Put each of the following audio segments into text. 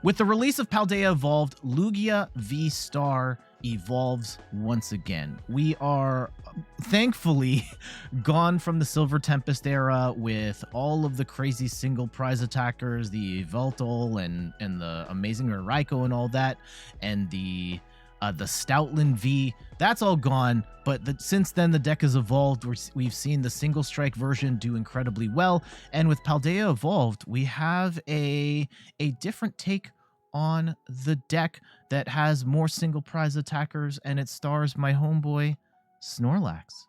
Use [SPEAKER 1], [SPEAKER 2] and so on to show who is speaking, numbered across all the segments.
[SPEAKER 1] With the release of Paldea Evolved, Lugia V-STAR evolves once again. We are thankfully gone from the Silver Tempest era with all of the crazy single prize attackers, the Yveltal and the Amazing Raikou and all that, and the Stoutland V. That's all gone, but since then the deck has evolved. We've seen the single strike version do incredibly well, and with Paldea Evolved, we have a different take on the deck that has more single prize attackers, and it stars my homeboy Snorlax.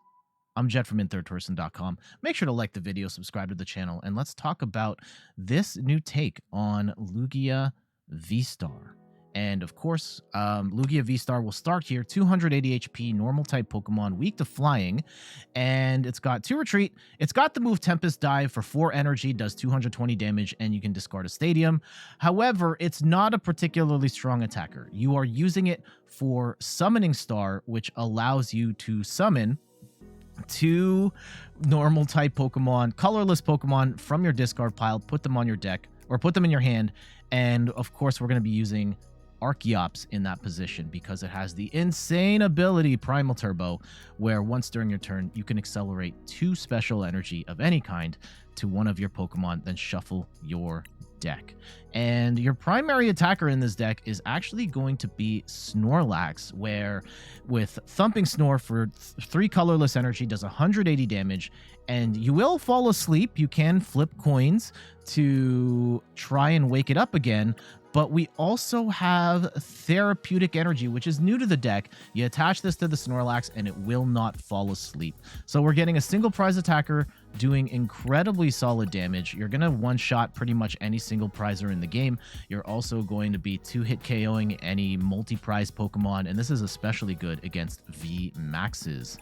[SPEAKER 1] I'm Jet from inthirdperson.com. Make sure to like the video, subscribe to the channel, and let's talk about this new take on Lugia V-STAR. And of course, Lugia V-STAR will start here, 280 HP, normal type Pokemon, weak to flying, and it's got 2 retreat. It's got the move Tempest Dive for 4 energy, does 220 damage, and you can discard a stadium. However, it's not a particularly strong attacker. You are using it for Summoning Star, which allows you to summon 2 normal type Pokemon, colorless Pokemon from your discard pile, put them on your deck, or put them in your hand, and of course, we're going to be using Archeops in that position because it has the insane ability Primal Turbo, where once during your turn you can accelerate 2 special energy of any kind to one of your Pokemon, then shuffle your deck. And your primary attacker in this deck is actually going to be Snorlax, where with Thumping Snore for 3 colorless energy does 180 damage, and you will fall asleep. You can flip coins to try and wake it up again, but we also have Therapeutic Energy, which is new to the deck. You attach this to the Snorlax, and it will not fall asleep. So we're getting a single prize attacker doing incredibly solid damage. You're going to one-shot pretty much any single prizer in the game. You're also going to be 2-hit KOing any multi-prize Pokemon, and this is especially good against V Maxes.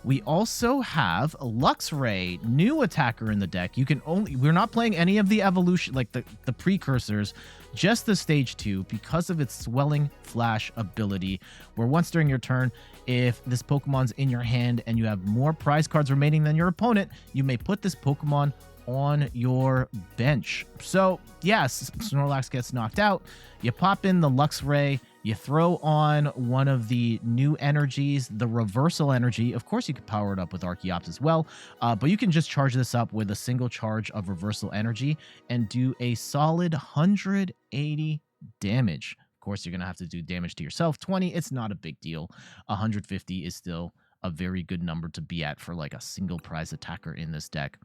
[SPEAKER 1] We also have Luxray, new attacker in the deck. We're not playing any of the evolution, like the precursors, just the stage 2 because of its Swelling Flash ability, where once during your turn, if this Pokemon's in your hand and you have more prize cards remaining than your opponent, you may put this Pokemon on your bench. So yes, Snorlax gets knocked out. You pop in the Luxray, you throw on one of the new energies, the Reversal Energy. Of course, you can power it up with Archeops as well, but you can just charge this up with a single charge of Reversal Energy and do a solid 180 damage. Of course, you're going to have to do damage to yourself. 20, it's not a big deal. 150 is still a very good number to be at for like a single prize attacker in this deck.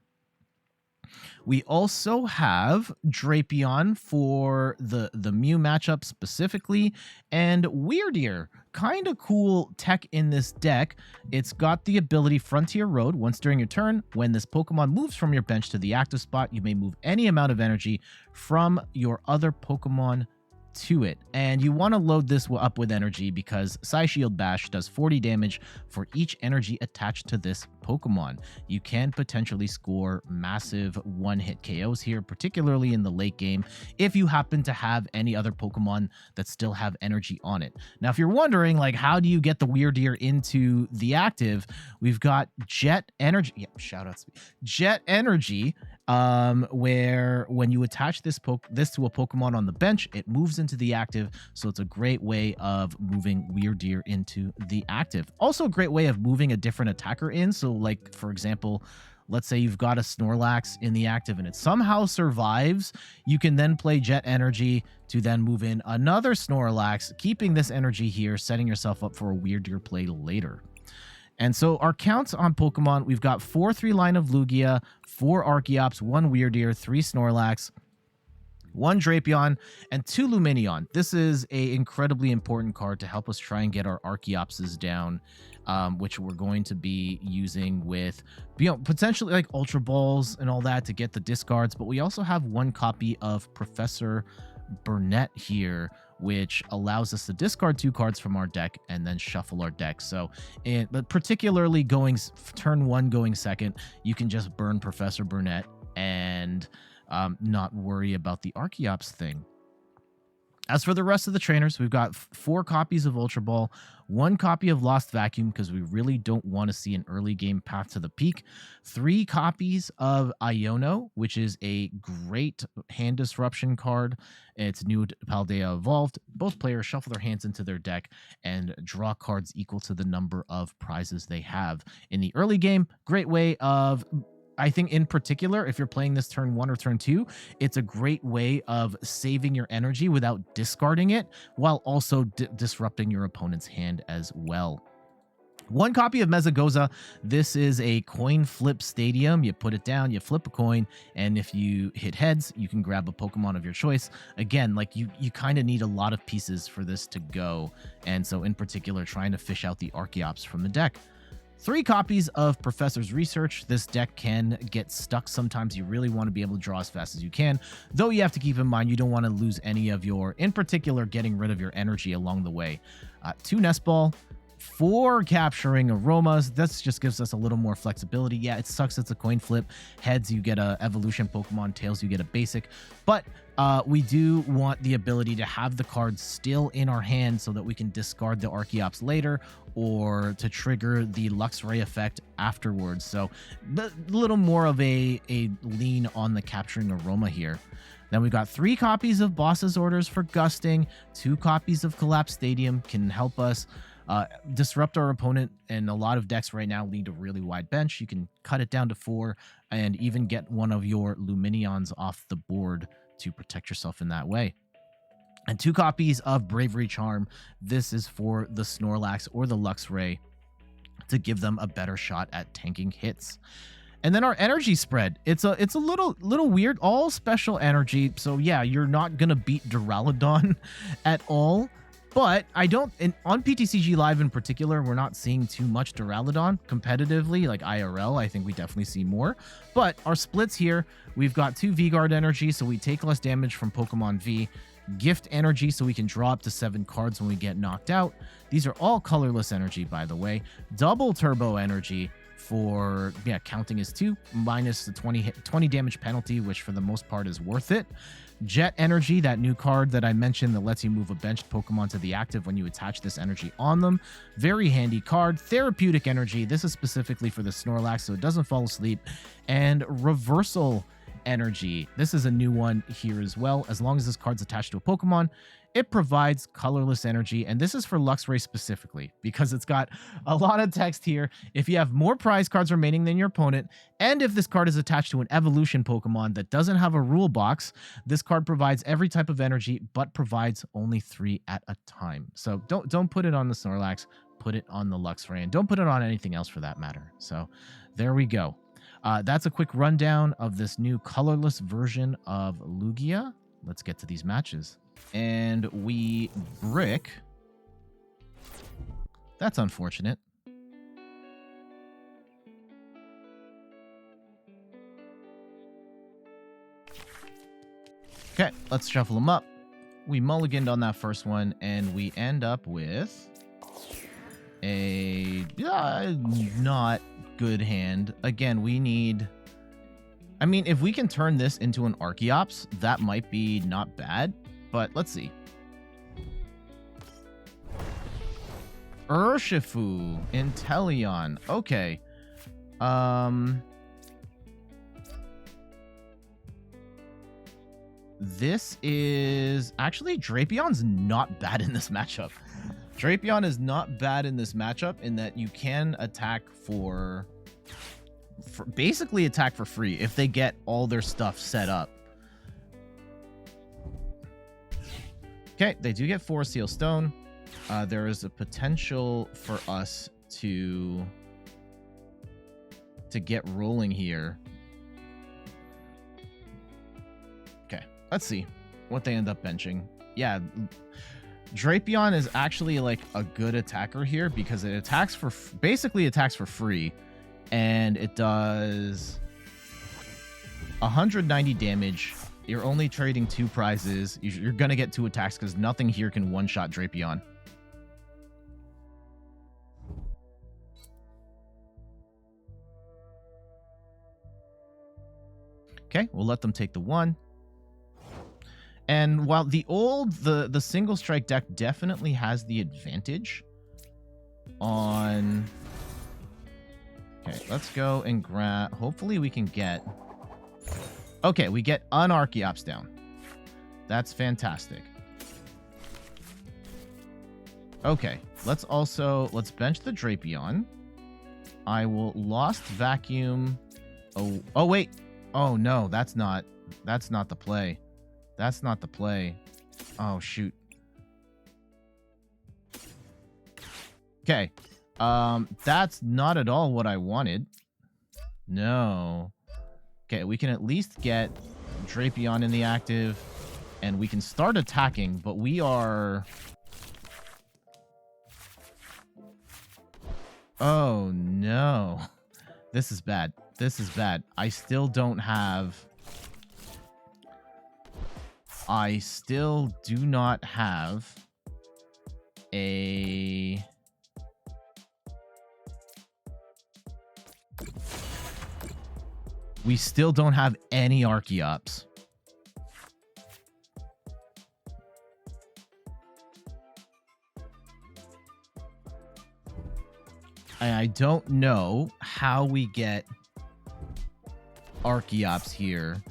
[SPEAKER 1] We also have Drapion for the Mew matchup specifically, and Wyrdeer. Kind of cool tech in this deck. It's got the ability Frontier Road. Once during your turn, when this Pokemon moves from your bench to the active spot, you may move any amount of energy from your other Pokemon to it, and you want to load this up with energy because Psy Shield Bash does 40 damage for each energy attached to this Pokemon. You can potentially score massive one-hit KOs here, particularly in the late game, if you happen to have any other Pokemon that still have energy on it. Now, if you're wondering, like, how do you get the Wyrdeer into the active, we've got Jet Energy. Yeah, shout outs. Jet Energy, where when you attach this to a Pokemon on the bench, it moves into the active, so it's a great way of moving Wyrdeer into the active. Also a great way of moving a different attacker in, so like, for example, let's say you've got a Snorlax in the active and it somehow survives, you can then play Jet Energy to then move in another Snorlax, keeping this energy here, setting yourself up for a Wyrdeer play later. And so our counts on Pokemon, we've got 4 3-line of Lugia, 4 Archeops, 1 Wyrdeer, 3 Snorlax, 1 Drapion, and 2 Lumineon. This is an incredibly important card to help us try and get our Archeopses down, which we're going to be using with, potentially like Ultra Balls and all that to get the discards. But we also have 1 copy of Professor Burnet here, which allows us to discard 2 cards from our deck and then shuffle our deck. So, but particularly going turn 1 going second, you can just burn Professor Burnet and not worry about the Archeops thing. As for the rest of the trainers, we've got 4 copies of Ultra Ball, 1 copy of Lost Vacuum because we really don't want to see an early game path to the peak, 3 copies of Iono, which is a great hand disruption card. It's new Paldea evolved. Both players shuffle their hands into their deck and draw cards equal to the number of prizes they have. In the early game, great way of... I think in particular, if you're playing this turn 1 or turn 2, it's a great way of saving your energy without discarding it, while also disrupting your opponent's hand as well. 1 copy of Mesagoza. This is a coin flip stadium. You put it down, you flip a coin, and if you hit heads, you can grab a Pokemon of your choice. Again, like you kind of need a lot of pieces for this to go, and so in particular, trying to fish out the Archeops from the deck. 3 copies of Professor's Research. This deck can get stuck sometimes. You really want to be able to draw as fast as you can, though you have to keep in mind you don't want to lose any of your, in particular, getting rid of your energy along the way. 2 Nest Ball, 4 Capturing Aromas. This just gives us a little more flexibility. Yeah, it sucks it's a coin flip. Heads, you get a evolution Pokemon. Tails, you get a basic. But we do want the ability to have the cards still in our hand so that we can discard the Archeops later or to trigger the Luxray effect afterwards. So a little more of a lean on the Capturing Aroma here. Then we've got 3 copies of Boss's Orders for Gusting. 2 copies of Collapsed Stadium can help us disrupt our opponent, and a lot of decks right now lead a really wide bench. You can cut it down to 4 and even get one of your Lumineons off the board to protect yourself in that way. And 2 copies of Bravery Charm. This is for the Snorlax or the Luxray to give them a better shot at tanking hits. And then our energy spread. It's a little weird. All special energy. So yeah, you're not gonna beat Duraludon at all. But I don't, on PTCG Live in particular, we're not seeing too much Duraludon competitively, like IRL. I think we definitely see more. But our splits here, we've got 2 V-Guard energy, so we take less damage from Pokemon V. Gift energy, so we can draw up to 7 cards when we get knocked out. These are all colorless energy, by the way. Double turbo energy for, yeah, counting is 2, minus the 20 damage penalty, which for the most part is worth it. Jet energy, that new card that I mentioned that lets you move a benched Pokemon to the active when you attach this energy on them. Very handy card. Therapeutic energy, this is specifically for the Snorlax so it doesn't fall asleep. And reversal energy, this is a new one here as well. As long as this card's attached to a Pokemon, it provides colorless energy, and this is for Luxray specifically because it's got a lot of text here. If you have more prize cards remaining than your opponent, and if this card is attached to an evolution Pokemon that doesn't have a rule box, this card provides every type of energy, but provides only 3 at a time. So don't put it on the Snorlax, put it on the Luxray, and don't put it on anything else for that matter. So there we go. That's a quick rundown of this new colorless version of Lugia. Let's get to these matches. And we brick. That's unfortunate. Okay, let's shuffle them up. We mulliganed on that first one, and we end up with a not good hand. Again, we need... I mean, if we can turn this into an Archeops, that might be not bad. But let's see. Urshifu, Inteleon. Okay. This is actually Drapion's not bad in this matchup. Drapion is not bad in this matchup in that you can attack for basically attack for free if they get all their stuff set up. Okay, they do get Forest Seal Stone. There is a potential for us to get rolling here. Okay, let's see what they end up benching. Yeah, Drapion is actually like a good attacker here because it attacks for basically attacks for free, and it does 190 damage. You're only trading 2 prizes. You're going to get 2 attacks because nothing here can one-shot Drapion. Okay, we'll let them take the 1. And while the single strike deck definitely has the advantage on... Okay, let's go and grab... Hopefully we can get... Okay, we get an Archeops down. That's fantastic. Okay, let's bench the Drapion. I will Lost Vacuum... Oh wait. Oh no, that's not the play. That's not the play. Oh shoot. Okay. That's not at all what I wanted. No. Okay, we can at least get Drapion in the active, and we can start attacking, but we are... Oh, no. This is bad. This is bad. I still don't have... I still do not have a... We still don't have any Archeops. I don't know how we get Archeops here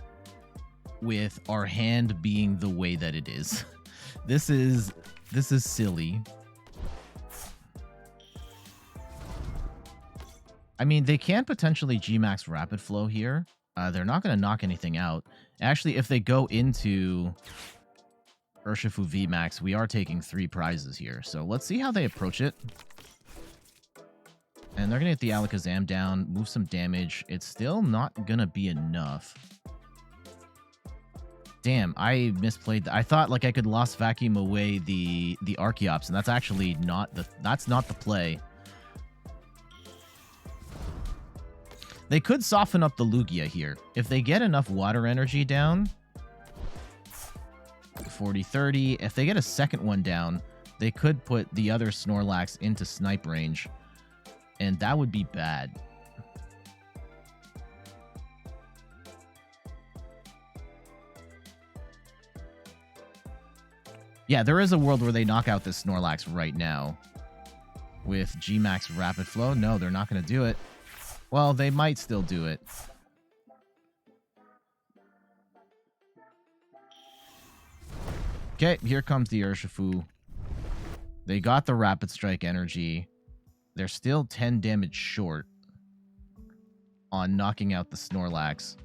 [SPEAKER 1] with our hand being the way that it is. This is silly. I mean, they can potentially G-Max Rapid Flow here. They're not going to knock anything out. Actually, if they go into Urshifu VMAX, we are taking 3 prizes here. So let's see how they approach it. And they're going to get the Alakazam down, move some damage. It's still not going to be enough. Damn, I misplayed that. I thought like I could Lost Vacuum away the Archeops, and that's actually not the play. They could soften up the Lugia here. If they get enough water energy down, 40-30, if they get a second one down, they could put the other Snorlax into snipe range, and that would be bad. Yeah, there is a world where they knock out this Snorlax right now with G-Max Rapid Flow. No, they're not going to do it. Well, they might still do it. Okay, here comes the Urshifu. They got the Rapid Strike energy. They're still 10 damage short on knocking out the Snorlax.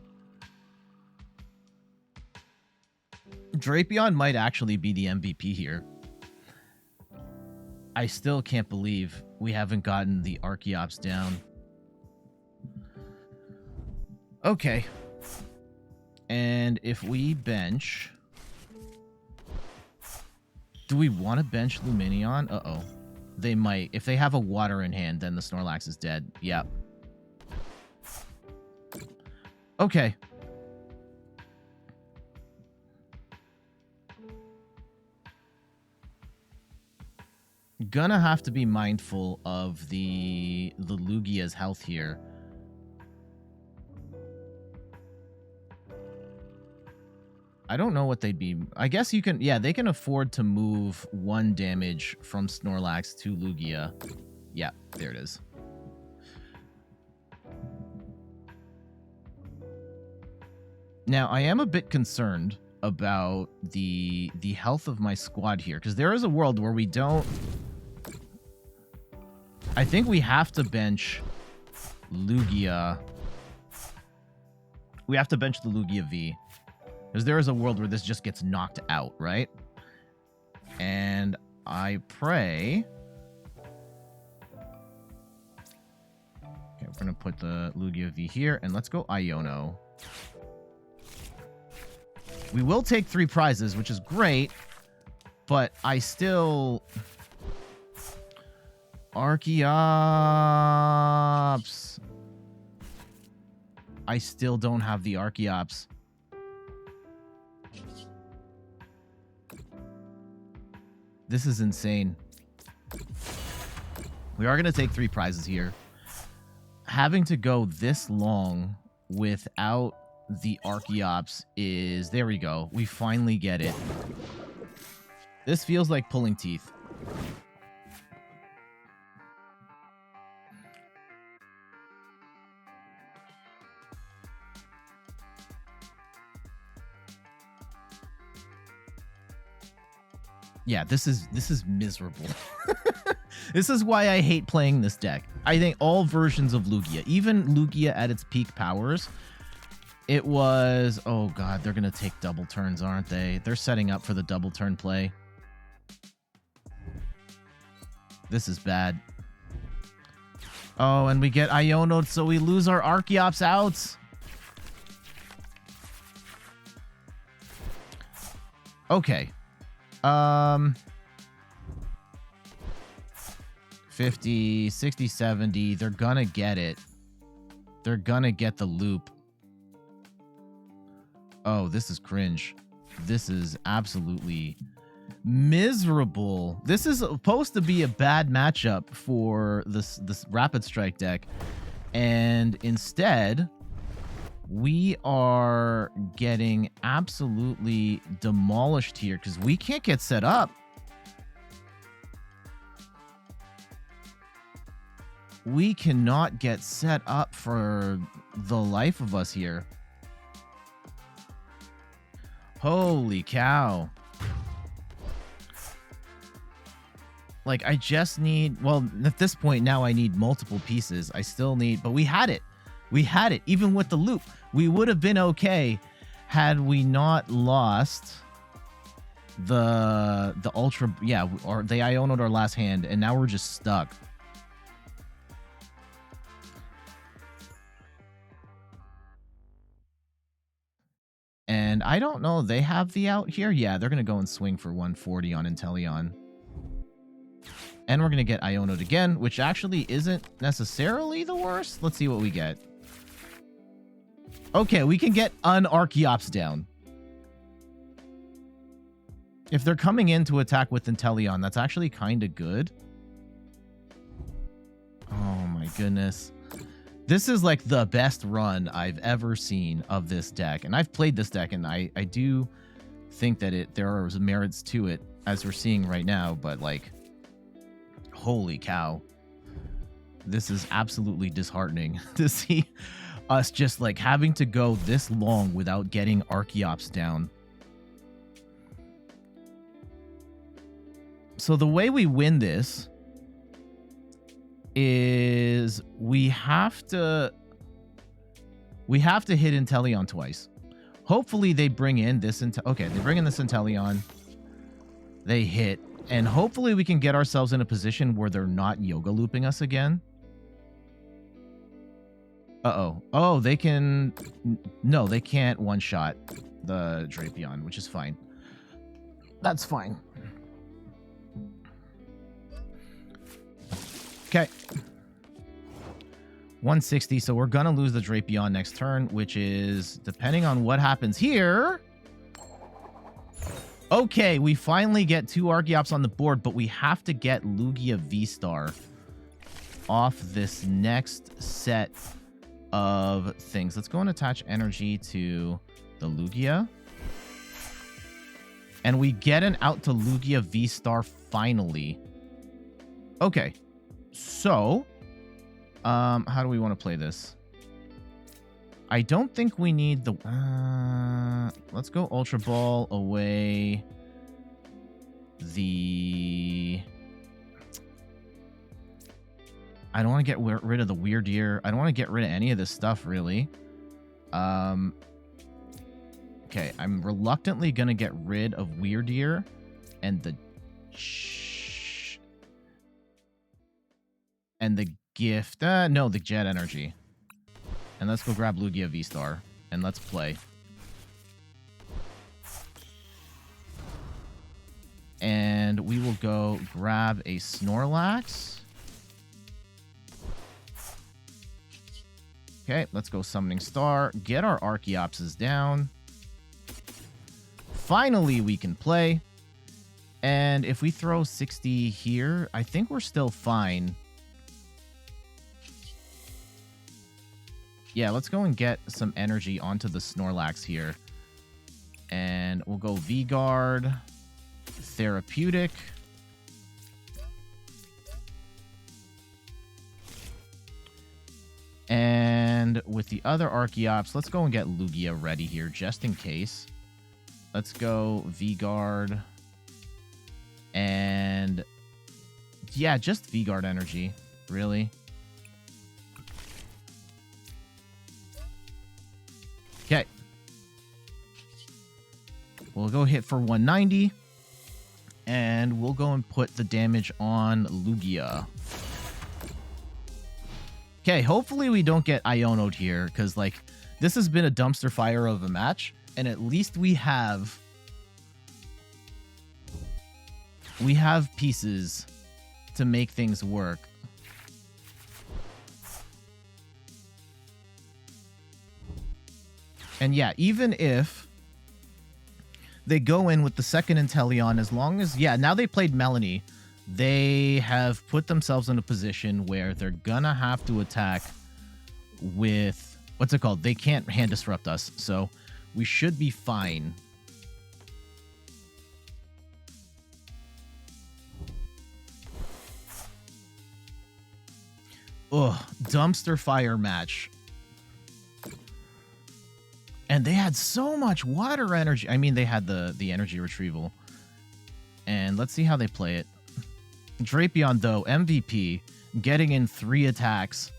[SPEAKER 1] Drapion might actually be the MVP here. I still can't believe we haven't gotten the Archeops down. Okay. And if we bench... Do we want to bench Lumineon? Uh-oh. They might. If they have a water in hand, then the Snorlax is dead. Yep. Okay. Gonna have to be mindful of the Lugia's health here. I don't know what they'd be. I guess you can... Yeah, they can afford to move 1 damage from Snorlax to Lugia. Yeah, there it is. Now, I am a bit concerned about the health of my squad here, because there is a world where we don't... I think we have to bench Lugia. We have to bench the Lugia V. Because there is a world where this just gets knocked out, right? And I pray... Okay, we're going to put the Lugia V here, and let's go Iono. We will take 3 prizes, which is great, but I still... Archeops! I still don't have the Archeops. This is insane. We are going to take 3 prizes here. Having to go this long without the Archeops is... There we go. We finally get it. This feels like pulling teeth. Yeah, this is miserable. This is why I hate playing this deck. I think all versions of Lugia, even Lugia at its peak powers, it was... Oh god, they're going to take double turns, aren't they? They're setting up for the double turn play. This is bad. Oh, and we get Iono, so we lose our Archeops out. Okay. 50, 60, 70. They're gonna get it. They're gonna get the loop. Oh, this is cringe. This is absolutely miserable. This is supposed to be a bad matchup for this Rapid Strike deck. And instead, we are getting absolutely demolished here because we can't get set up. We cannot get set up for the life of us here. Holy cow. Like, I just need... Well, at this point now I need multiple pieces. I still need... But we had it. We had it. Even with the loop. We would have been okay had we not lost the Ultra... Yeah, or they Iono'd our last hand, and now we're just stuck. And I don't know, they have the out here? Yeah, they're going to go and swing for 140 on Inteleon. And we're going to get Iono'd again, which actually isn't necessarily the worst. Let's see what we get. Okay, we can get an Archeops down. If they're coming in to attack with Inteleon, that's actually kind of good. Oh my goodness. This is like the best run I've ever seen of this deck. And I've played this deck, and I do think that there are merits to it, as we're seeing right now. But, like, holy cow. This is absolutely disheartening to see us just, like, having to go this long without getting Archeops down. So the way we win this is we have to hit Inteleon twice. Hopefully they bring in this okay, they bring in this Inteleon. They hit, and hopefully we can get ourselves in a position where they're not yoga looping us again. Uh-oh. Oh, they can... No, they can't one-shot the Drapion, which is fine. That's fine. Okay. 160, so we're gonna lose the Drapion next turn, which is, depending on what happens here... Okay, we finally get 2 Archeops on the board, but we have to get Lugia V-STAR off this next set of things. Let's go and attach energy to the Lugia. And we get an out to Lugia V-STAR finally. Okay. So, how do we want to play this? I don't think we need the... let's go Ultra Ball away. I don't want to get rid of the Wyrdeer. I don't want to get rid of any of this stuff, really. Okay, I'm reluctantly going to get rid of Wyrdeer and the... And the gift... no, the Jet Energy. And let's go grab Lugia V-STAR. And let's play. And we will go grab a Snorlax. Okay, let's go Summoning Star. Get our Archeopses down. Finally, we can play. And if we throw 60 here, I think we're still fine. Yeah, let's go and get some energy onto the Snorlax here. And we'll go V-Guard, Therapeutic. And with the other Archeops, let's go and get Lugia ready here, just in case. Let's go V-Guard. And yeah, just V-Guard energy, really. Okay. We'll go hit for 190. And we'll go and put the damage on Lugia. Okay, hopefully we don't get Iono'd here, because, like, this has been a dumpster fire of a match, and at least we have pieces to make things work. And yeah, even if they go in with the second Inteleon, as long as, yeah, now they played Melanie, they have put themselves in a position where they're gonna have to attack with, what's it called? They can't hand disrupt us, so we should be fine. Ugh, dumpster fire match. And they had so much water energy. I mean, they had the energy retrieval. And let's see how they play it. Drapion, though, MVP, getting in 3 attacks,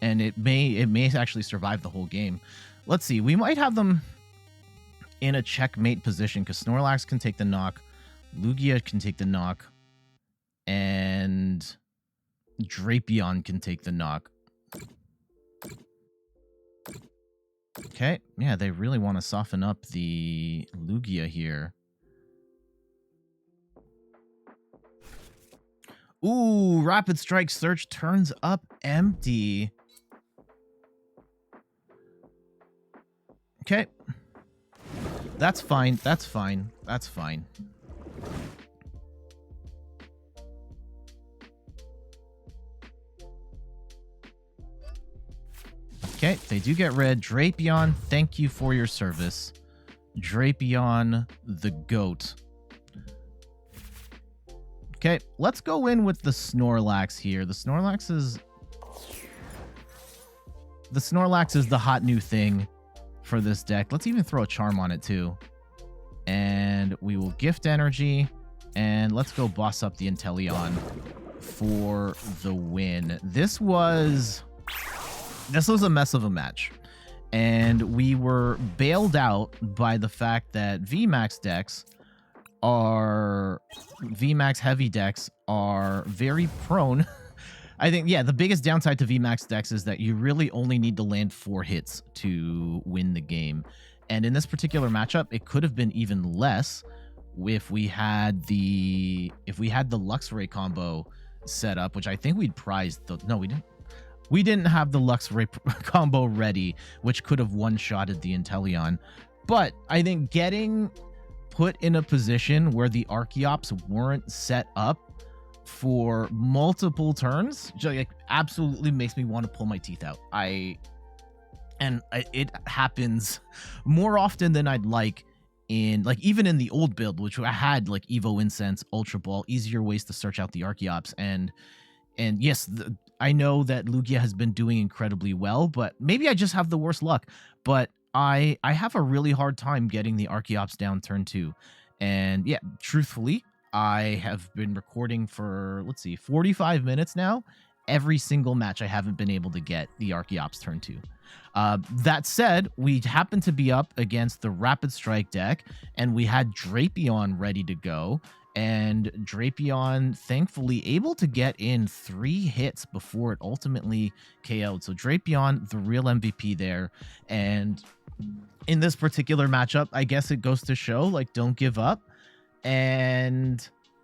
[SPEAKER 1] and it may actually survive the whole game. Let's see. We might have them in a checkmate position, because Snorlax can take the knock, Lugia can take the knock, and Drapion can take the knock. Okay, yeah, they really want to soften up the Lugia here. Ooh, Rapid Strike Search turns up empty. Okay. That's fine. That's fine. That's fine. Okay, they do get red. Drapion, thank you for your service. Drapion, the GOAT. Okay, let's go in with the Snorlax here. The Snorlax is the hot new thing for this deck. Let's even throw a charm on it too. And we will gift energy. And let's go boss up the Inteleon for the win. This was a mess of a match. And we were bailed out by the fact that VMAX heavy decks are very prone. I think, yeah, the biggest downside to VMAX decks is that you really only need to land 4 hits to win the game. And in this particular matchup, it could have been even less if we had the Luxray combo set up, which I think we'd prized. No, we didn't. We didn't have the Luxray combo ready, which could have one-shotted the Inteleon. But I think getting put in a position where the Archeops weren't set up for multiple turns, like, absolutely makes me want to pull my teeth out. It happens more often than I'd like in, like, even in the old build, which I had, like, Evo Incense, Ultra Ball, easier ways to search out the Archeops. And yes, I know that Lugia has been doing incredibly well, but maybe I just have the worst luck. But I have a really hard time getting the Archeops down turn 2. And yeah, truthfully, I have been recording for, let's see, 45 minutes now. Every single match I haven't been able to get the Archeops turn 2. That said, we happened to be up against the Rapid Strike deck, and we had Drapion ready to go. And Drapion, thankfully, able to get in 3 hits before it ultimately KO'd. So Drapion, the real MVP there. And in this particular matchup, I guess it goes to show, like, don't give up. And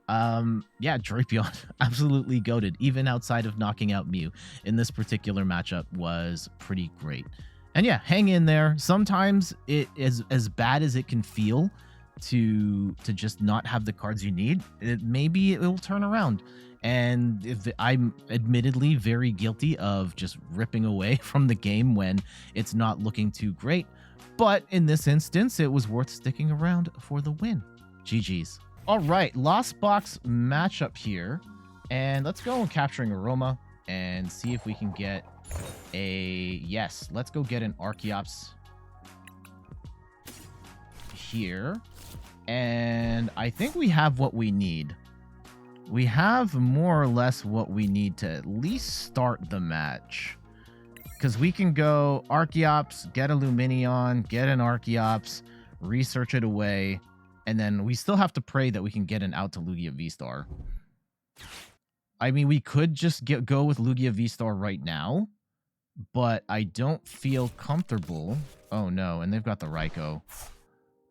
[SPEAKER 1] yeah, Drapion absolutely goated, even outside of knocking out Mew in this particular matchup, was pretty great. And yeah, hang in there. Sometimes it is as bad as it can feel to just not have the cards you need, maybe it will turn around. And if I'm admittedly very guilty of just ripping away from the game when it's not looking too great, but in this instance, it was worth sticking around for the win. GG's. All right, Lost Box matchup here, and let's go on Capturing Aroma and see if we can get a... Yes, let's go get an Archeops here, and I think we have what we need. We have more or less what we need to at least start the match. Because we can go Archeops, get a Lumineon, get an Archeops, research it away, and then we still have to pray that we can get an out to Lugia V-Star. I mean, we could just go with Lugia V-Star right now, but I don't feel comfortable. Oh no, and they've got the Raikou.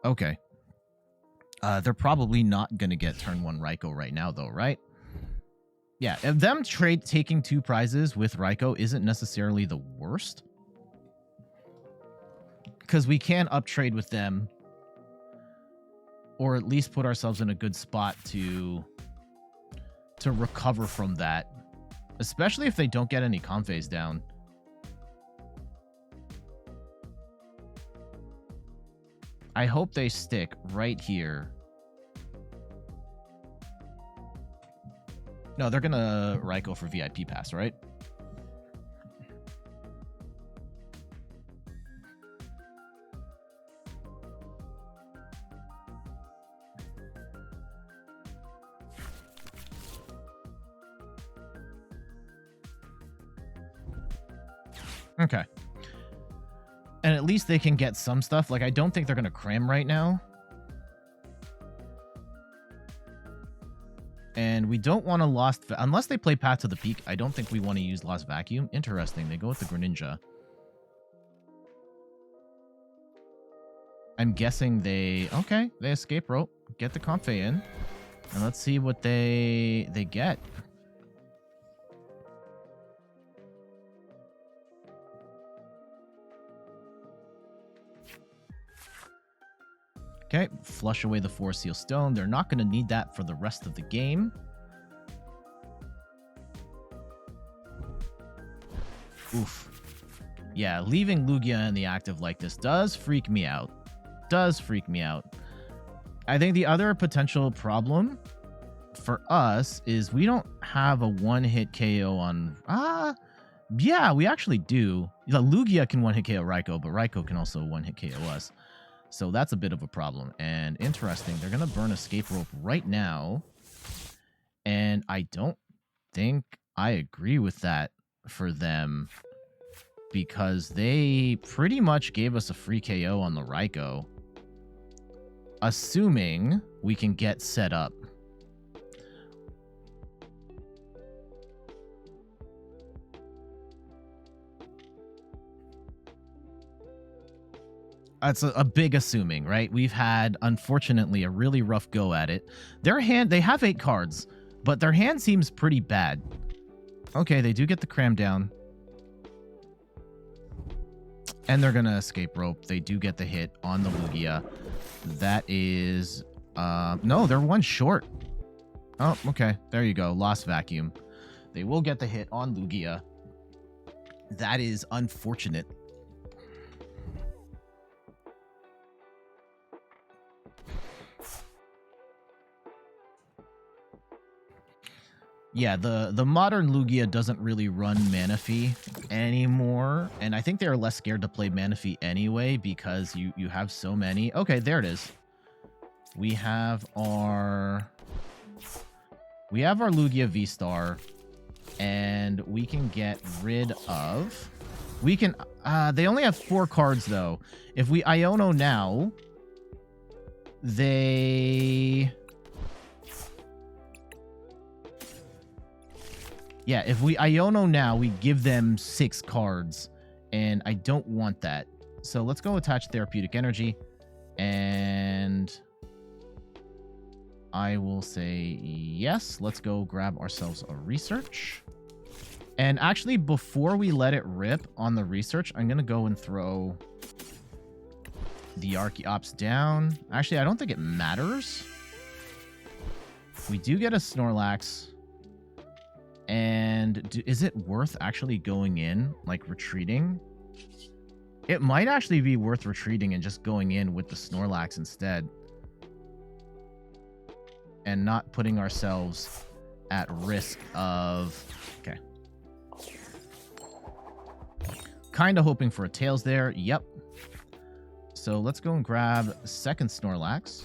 [SPEAKER 1] Okay. They're probably not going to get turn 1 Raikou right now, though, right? Yeah, if them taking 2 prizes with Raikou isn't necessarily the worst. Because we can uptrade with them. Or at least put ourselves in a good spot to recover from that. Especially if they don't get any Comphase down. I hope they stick right here. No, they're gonna Raikou for VIP pass, right? Okay. And at least they can get some stuff. Like, I don't think they're going to cram right now. And we don't want to Lost... Unless they play Path to the Peak, I don't think we want to use Lost Vacuum. Interesting. They go with the Greninja. I'm guessing they... Okay, they escape rope. Get the Comfey in. And let's see what they get. Okay, flush away the Force Seal Stone. They're not going to need that for the rest of the game. Oof. Yeah, leaving Lugia in the active like this does freak me out. Does freak me out. I think the other potential problem for us is we don't have a one-hit KO on... Yeah, we actually do. The Lugia can one-hit KO Raikou, but Raikou can also one-hit KO us. So that's a bit of a problem. And interesting, they're going to burn Escape Rope right now. And I don't think I agree with that for them. Because they pretty much gave us a free KO on the Raikou. Assuming we can get set up. That's a big assuming, right? We've had, unfortunately, a really rough go at it. Their hand, they have 8 cards, but their hand seems pretty bad. Okay, they do get the cram down. And they're going to escape rope. They do get the hit on the Lugia. That is... no, they're 1 short. Oh, okay. There you go. Lost Vacuum. They will get the hit on Lugia. That is unfortunate. Yeah, the modern Lugia doesn't really run Manaphy anymore, and I think they're less scared to play Manaphy anyway because you have so many. Okay, there it is. We have our Lugia V-Star, and we can get rid of... We can... they only have 4 cards, though. If we Iono now, they... Yeah, if we Iono now, we give them 6 cards, and I don't want that. So let's go attach Therapeutic Energy, and I will say yes. Let's go grab ourselves a Research. And actually, before we let it rip on the Research, I'm going to go and throw the Archeops down. Actually, I don't think it matters. We do get a Snorlax. And is it worth actually going in, like retreating? It might actually be worth retreating and just going in with the Snorlax instead. And not putting ourselves at risk of... Okay. Kind of hoping for a Tails there. Yep. So let's go and grab second Snorlax.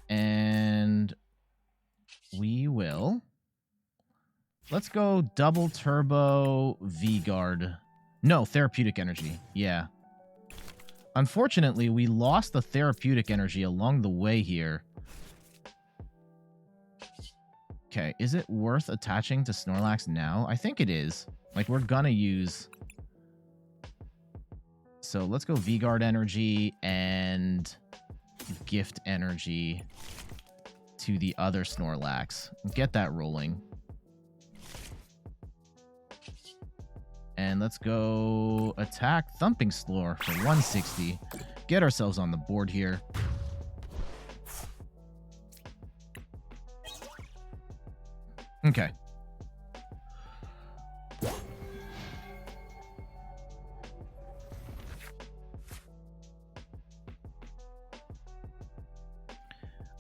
[SPEAKER 1] And we will... Let's go double turbo V-Guard. No, Therapeutic Energy. Yeah. Unfortunately, we lost the Therapeutic Energy along the way here. Okay, is it worth attaching to Snorlax now? I think it is. Like, we're gonna use... So let's go V-Guard Energy and Gift Energy to the other Snorlax. Get that rolling. And let's go attack Thumping Slore for 160. Get ourselves on the board here. Okay.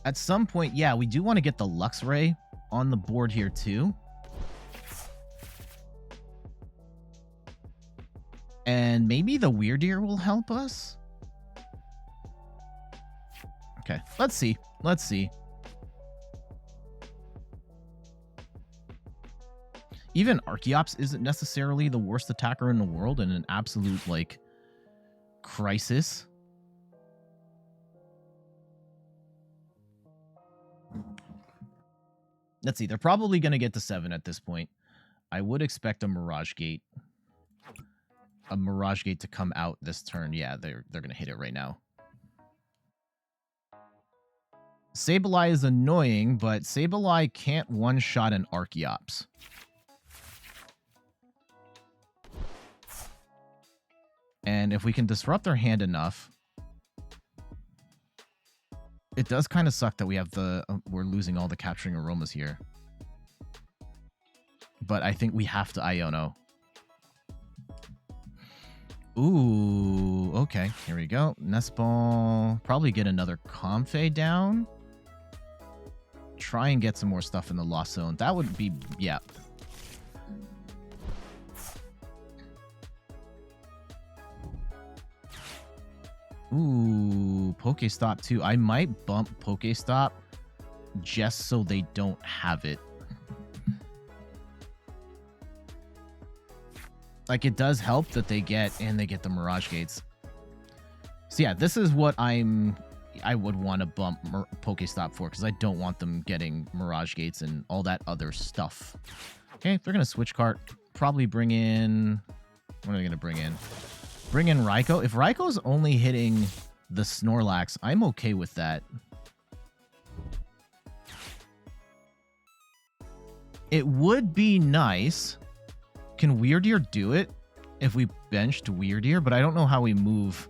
[SPEAKER 1] At some point, yeah, we do want to get the Luxray on the board here too. And maybe the Wyrdeer will help us? Okay, let's see. Let's see. Even Archeops isn't necessarily the worst attacker in the world in an absolute, like, crisis. Let's see. They're probably going to get to 7 at this point. I would expect a Mirage Gate. A Mirage Gate to come out this turn. Yeah, they're going to hit it right now. Sableye is annoying, but Sableye can't one-shot an Archeops. And if we can disrupt their hand enough... It does kind of suck that we have the... we're losing all the Capturing Aromas here. But I think we have to Iono. Ooh, okay. Here we go. Nest Ball. Probably get another Comfey down. Try and get some more stuff in the Lost Zone. That would be... yeah. Ooh, Pokestop too. I might bump Pokestop just so they don't have it. Like, it does help that they get the Mirage Gates. So yeah, this is what I would want to bump Pokestop for, because I don't want them getting Mirage Gates and all that other stuff. Okay, they're going to switch cart. Probably bring in... What are they going to bring in? Bring in Raikou. If Raikou's only hitting the Snorlax, I'm okay with that. It would be nice. Can Wyrdeer do it if we benched Wyrdeer? But I don't know how we move.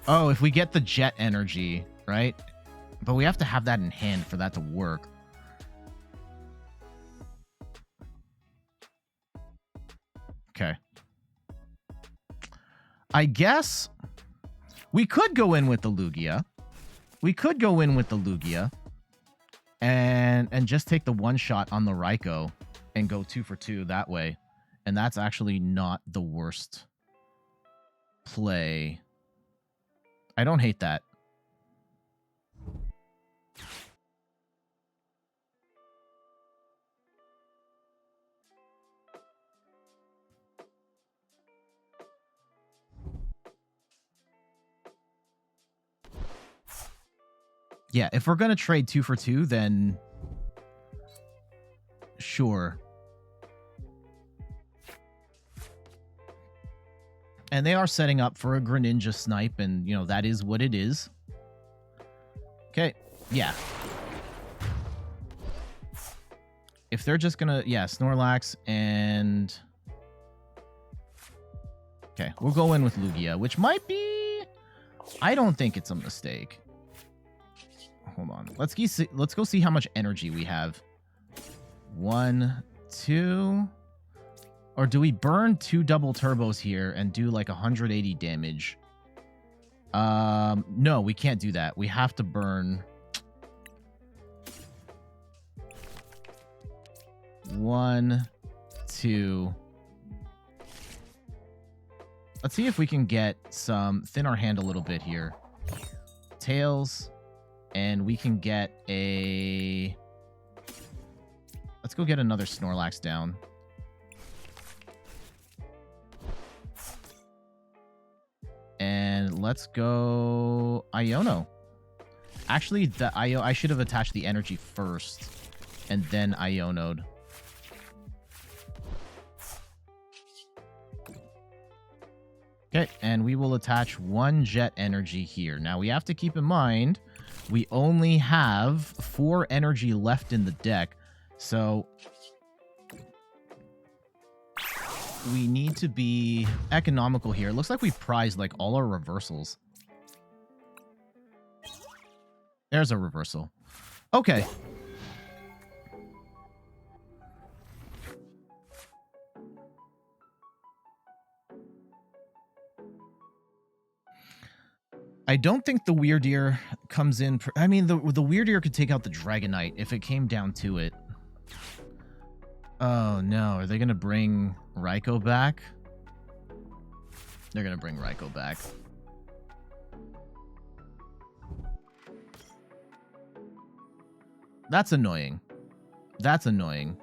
[SPEAKER 1] Oh, if we get the Jet Energy, right? But we have to have that in hand for that to work. Okay. I guess we could go in with the Lugia. We could go in with the Lugia and just take the one shot on the Raikou and go 2 for 2 that way. And that's actually not the worst play. I don't hate that. Yeah, if we're going to trade 2 for 2, then sure. And they are setting up for a Greninja snipe, and, you know, that is what it is. Okay, yeah. If they're just going to, yeah, Snorlax and... Okay, we'll go in with Lugia, which might be... I don't think it's a mistake. Hold on. Let's go see how much energy we have. 1, 2... Or do we burn 2 double turbos here and do like 180 damage? No, we can't do that. We have to burn 1, 2. Let's see if we can get some thin our hand a little bit here. Tails, and we can get a... Let's go get another Snorlax down. And let's go Iono. Actually, I should have attached the energy first and then Iono'd. Okay, and we will attach 1 jet energy here. Now, we have to keep in mind, we only have 4 energy left in the deck, so we need to be economical here. It looks like we prized, like, all our reversals. There's a reversal. Okay. I don't think the Wyrdeer comes in... I mean, the Wyrdeer could take out the Dragonite if it came down to it. Oh, no. Are they going to bring Raikou back? They're going to bring Raikou back. That's annoying. That's annoying.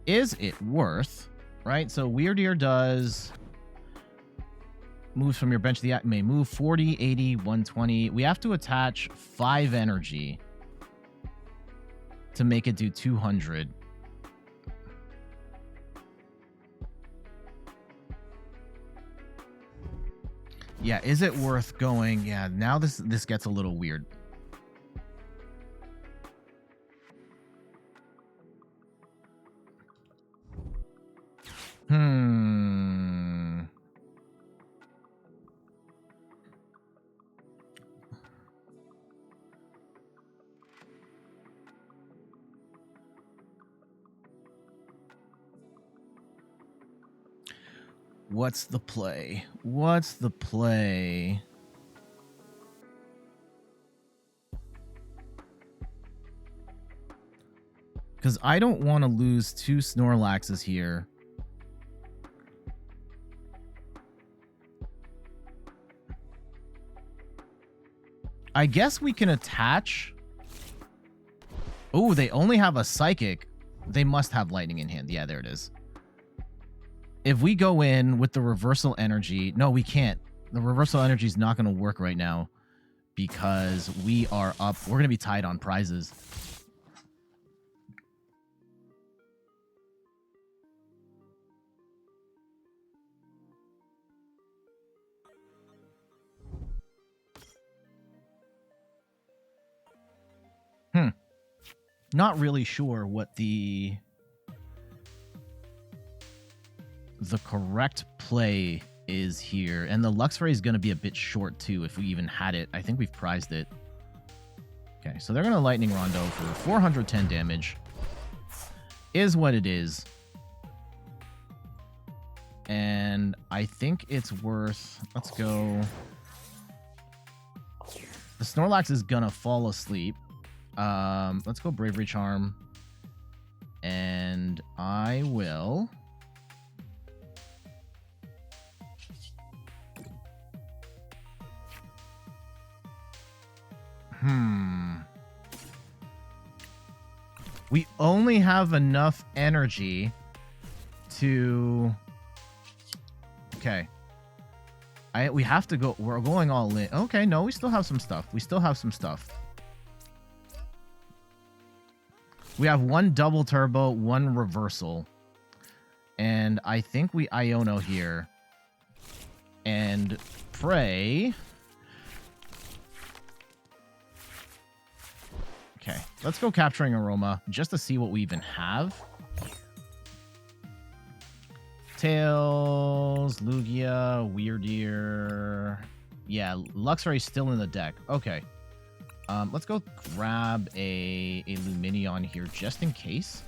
[SPEAKER 1] Is it worth, right? So Wyrdeer does... Moves from your bench to the... May move 40, 80, 120. We have to attach 5 energy to make it do 200. Yeah, is it worth going? Yeah, now this gets a little weird. What's the play? What's the play? Because I don't want to lose 2 Snorlaxes here. I guess we can attach... Oh, they only have a Psychic. They must have Lightning in hand. Yeah, there it is. If we go in with the reversal energy... No, we can't. The reversal energy is not going to work right now because we are up. We're going to be tied on prizes. Not really sure what the correct play is here. And the Luxray is going to be a bit short, too, if we even had it. I think we've prized it. Okay, so they're going to Lightning Rondo for 410 damage. Is what it is. And I think it's worth... Let's go... The Snorlax is going to fall asleep. Let's go Bravery Charm. And I will... We only have enough energy to... Okay. We have to go... We're going all in. Okay, no, we still have some stuff. We still have some stuff. We have 1 double turbo, 1 reversal. And I think we Iono here. And pray... Okay, let's go Capturing Aroma just to see what we even have. Tails, Lugia, Wyrdeer. Yeah, Luxray's still in the deck. Okay. Let's go grab a Lumineon here just in case.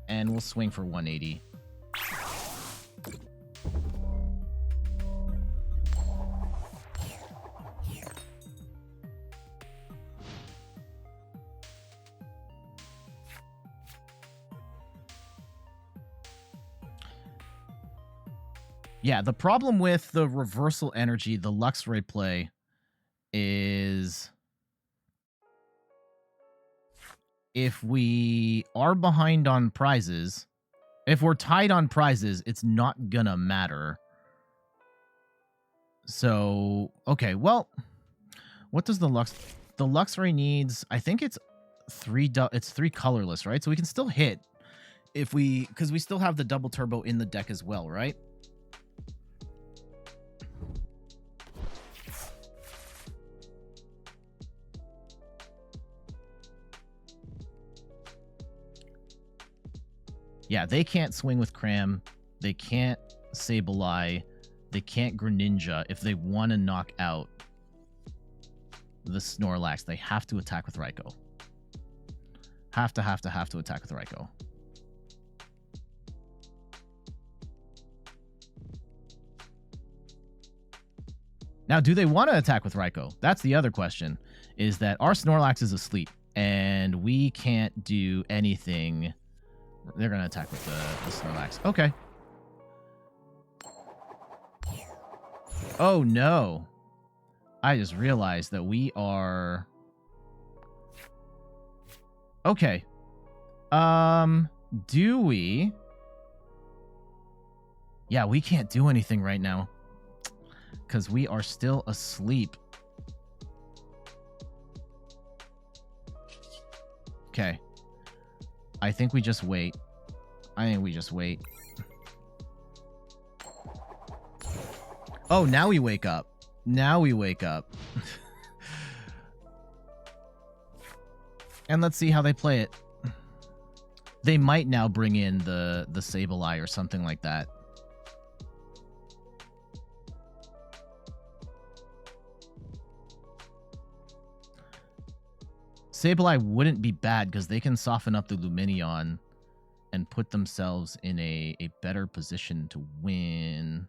[SPEAKER 1] And we'll swing for 180. Yeah, the problem with the reversal energy, the Luxray play, is if we are behind on prizes, if we're tied on prizes, it's not gonna matter. So, okay, well, what does the Luxray needs? I think it's three colorless, right? So we can still hit if because we still have the double turbo in the deck as well, right? Yeah, they can't swing with Cram. They can't Sableye. They can't Greninja. If they want to knock out the Snorlax, they have to attack with Raikou. Have to attack with Raikou. Now, do they want to attack with Raikou? That's the other question, is that our Snorlax is asleep, and we can't do anything. They're going to attack with the Snorlax. Okay. Oh, no. I just realized that we are... Okay. Do we... Yeah, we can't do anything right now. Because we are still asleep. Okay. I think we just wait. Oh, now we wake up. And let's see how they play it. They might now bring in the Sableye or something like that. Sableye wouldn't be bad because they can soften up the Lumineon and put themselves in a better position to win.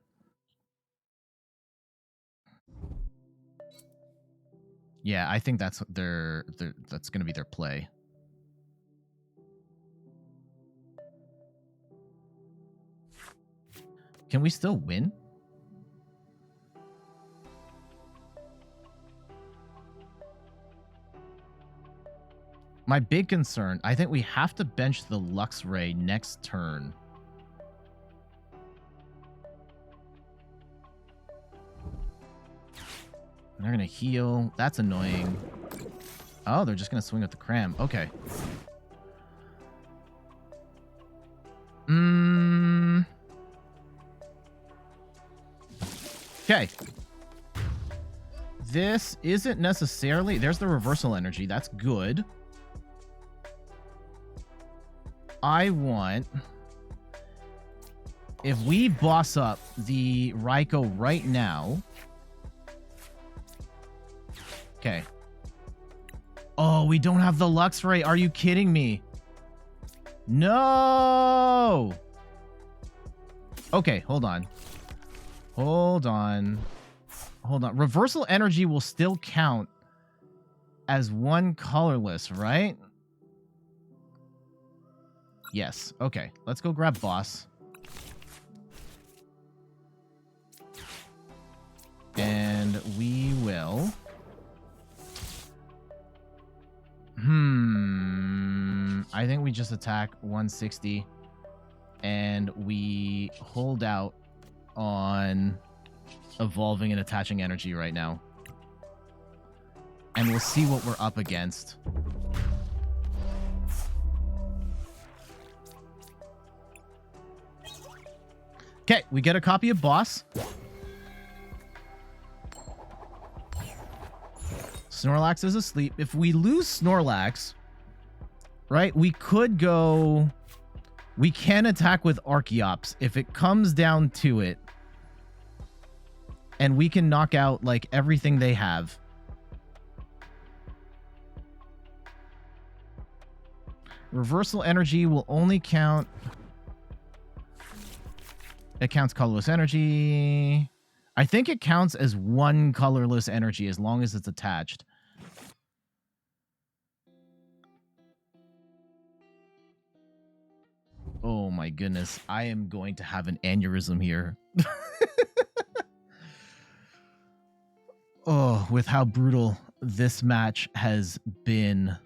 [SPEAKER 1] Yeah, I think that's that's going to be their play. Can we still win? My big concern, I think we have to bench the Luxray next turn. They're going to heal. That's annoying. Oh, they're just going to swing with the Cram. Okay. Okay. This isn't necessarily... There's the reversal energy. That's good. I want... If we boss up the Raikou right now... Okay. Oh, we don't have the Luxray. Are you kidding me? No! Okay, hold on. Hold on. Reversal energy will still count as one colorless, right? Yes. Okay. Let's go grab boss. And we will... I think we just attack 160. And we hold out on evolving and attaching energy right now. And we'll see what we're up against. Okay, we get a copy of boss. Snorlax is asleep. If we lose Snorlax, right, we could go... We can attack with Archeops if it comes down to it. And we can knock out, like, everything they have. Reversal energy will only count... It counts colorless energy. I think it counts as one colorless energy as long as it's attached. Oh my goodness. I am going to have an aneurysm here. Oh, with how brutal this match has been.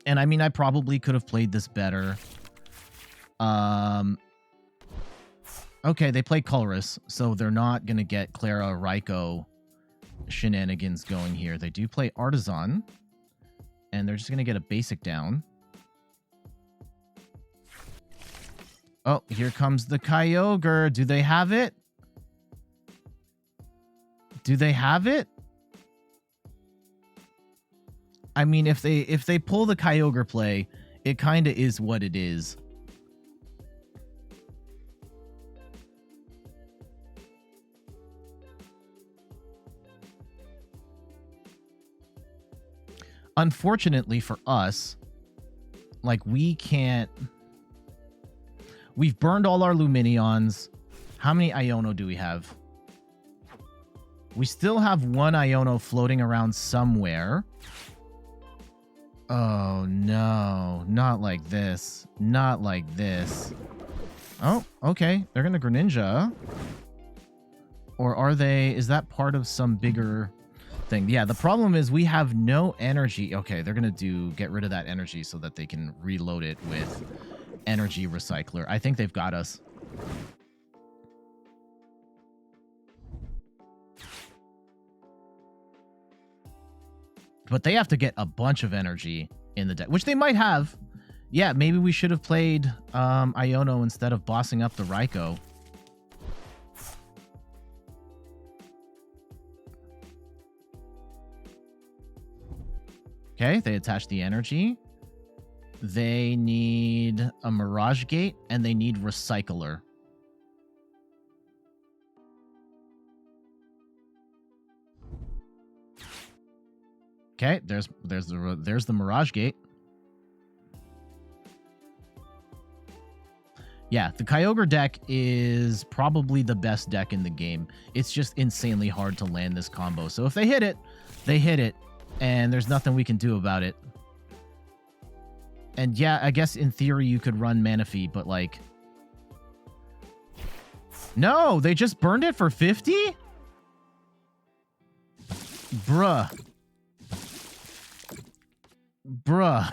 [SPEAKER 1] And I mean, I probably could have played this better. Okay, they play Colress, so they're not going to get Clara Raikou shenanigans going here. They do play Artisan, and they're just going to get a basic down. Oh, here comes the Kyogre. Do they have it? Do they have it? I mean, if they pull the Kyogre play, it kind of is what it is. Unfortunately for us, like, we can't... We've burned all our Lumineons. How many Iono do we have? We still have one Iono floating around somewhere. Oh, no. Not like this. Not like this. Oh, okay. They're going to Greninja. Or are they... Is that part of some bigger... thing? Yeah, the problem is we have no energy. Okay, they're gonna get rid of that energy so that they can reload it with energy recycler. I think they've got us. But they have to get a bunch of energy in the deck, which they might have. Yeah, maybe we should have played Iono instead of bossing up the Raikou. Okay, they attach the energy. They need a Mirage Gate, and they need Recycler. Okay, there's the Mirage Gate. Yeah, the Kyogre deck is probably the best deck in the game. It's just insanely hard to land this combo. So if they hit it, they hit it. And there's nothing we can do about it. And yeah, I guess in theory you could run Manaphy, but like... No, they just burned it for 50? Bruh. Bruh.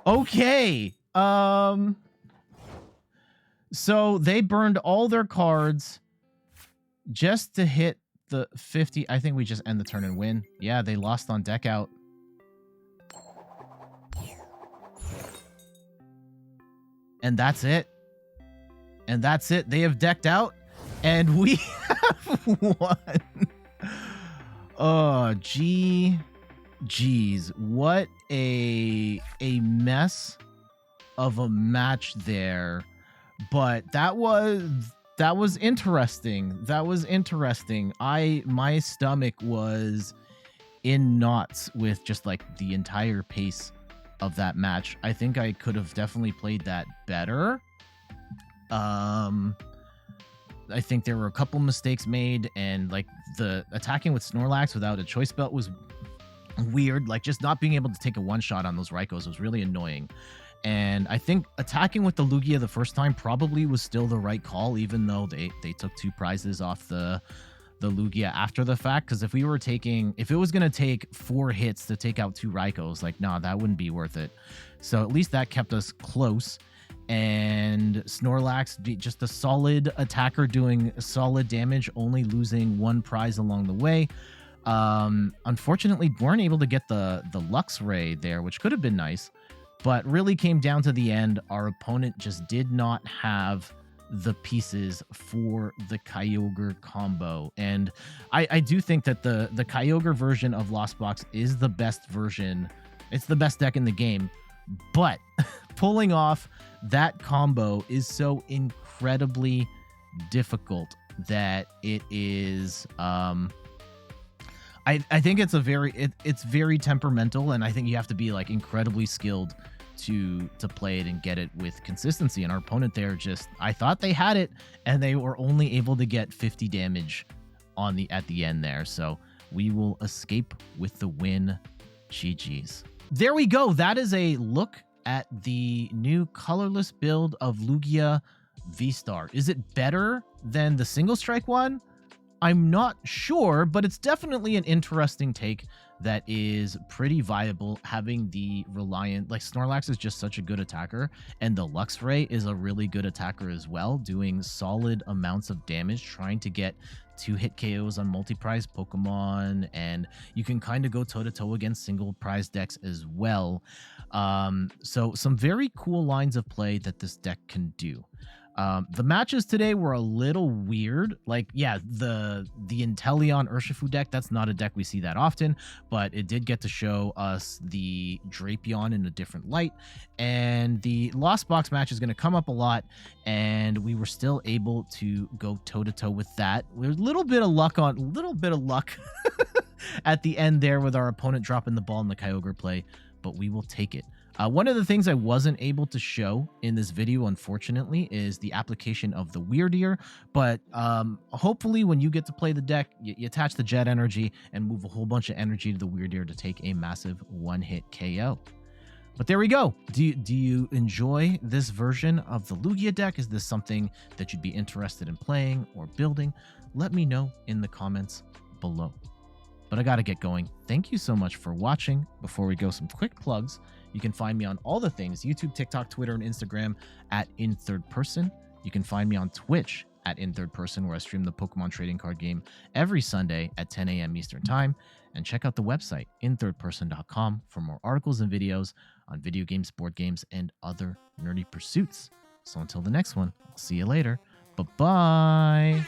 [SPEAKER 1] Okay. So they burned all their cards just to hit the 50. I think we just end the turn and win. Yeah, they lost on deck out. And that's it. And that's it. They have decked out. And we have won. Oh, geez. What a mess of a match there. But that was interesting. That was interesting. My stomach was in knots with just like the entire pace of that match. I think I could have definitely played that better. I think there were a couple mistakes made, and like the attacking with Snorlax without a choice belt was weird. Like just not being able to take a one shot on those Raikous was really annoying. And I think attacking with the Lugia the first time probably was still the right call, even though they took 2 prizes off the Lugia after the fact. Because if it was going to take 4 hits to take out 2 Raikous, like, nah, that wouldn't be worth it. So at least that kept us close. And Snorlax, just a solid attacker doing solid damage, only losing 1 prize along the way. Unfortunately, weren't able to get the Luxray there, which could have been nice. But really came down to the end. Our opponent just did not have the pieces for the Kyogre combo. And I do think that the Kyogre version of Lost Box is the best version. It's the best deck in the game, but pulling off that combo is so incredibly difficult that it is I think it's it's very temperamental, and I think you have to be like incredibly skilled to play it and get it with consistency. And our opponent there I thought they had it, and they were only able to get 50 damage at the end there. So we will escape with the win. GG's. There we go. That is a look at the new colorless build of Lugia V-STAR. Is it better than the single strike one? I'm not sure, but it's definitely an interesting take that is pretty viable, having the Reliant, like Snorlax is just such a good attacker, and the Luxray is a really good attacker as well, doing solid amounts of damage, trying to get 2-hit KOs on multi-prize Pokemon, and you can kind of go toe-to-toe against single prize decks as well. So some very cool lines of play that this deck can do. The matches today were a little weird. Like, yeah, the Inteleon Urshifu deck, that's not a deck we see that often, but it did get to show us the Drapion in a different light. And the Lost Box match is going to come up a lot, and we were still able to go toe-to-toe with that. With a little bit of luck at the end there with our opponent dropping the ball in the Kyogre play, but we will take it. One of the things I wasn't able to show in this video, unfortunately, is the application of the Wyrdeer, but hopefully when you get to play the deck, you attach the Jet Energy and move a whole bunch of energy to the Wyrdeer to take a massive one-hit KO. But there we go. Do you enjoy this version of the Lugia deck? Is this something that you'd be interested in playing or building? Let me know in the comments below. But I gotta get going. Thank you so much for watching. Before we go, some quick plugs. You can find me on all the things: YouTube, TikTok, Twitter, and Instagram at InThirdPerson. You can find me on Twitch at InThirdPerson, where I stream the Pokemon trading card game every Sunday at 10 a.m. Eastern Time. And check out the website, inthirdperson.com, for more articles and videos on video games, board games, and other nerdy pursuits. So until the next one, I'll see you later. Bye-bye.